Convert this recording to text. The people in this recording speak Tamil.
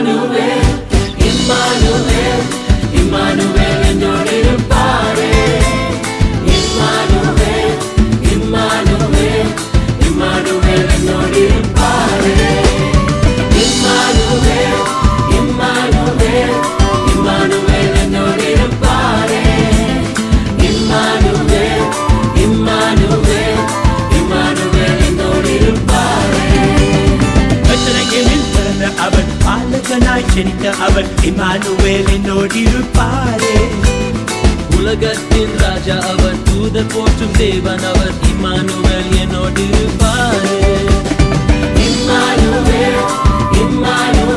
இம்மானுவேல் இம்மானுவேல் இம்மானுவேல் என்னோடு இருப்பாரே இம்மானுவேல் இம்மானுவேல் இம்மானுவேல் என்னோடு இருப்பாரே இம்மானுவேல் இம்மானுவேல் இம்மானுவேல் என்னோடு இருப்பாரே இம்மானுவேல் இம்மானுவேல் இம்மானுவேல் என்னோடு இருப்பாரே அவர் பாலகனாய் ஜனித்த அவர் இம்மானுவேல் என்னோடு இருப்பாரே உலகத்தின் ராஜா அவர் தூதர் போற்றும் தேவன் அவர் இம்மானுவேல் என்னோடு இருப்பாரே இம்மானுவேல் இம்மானுவேல்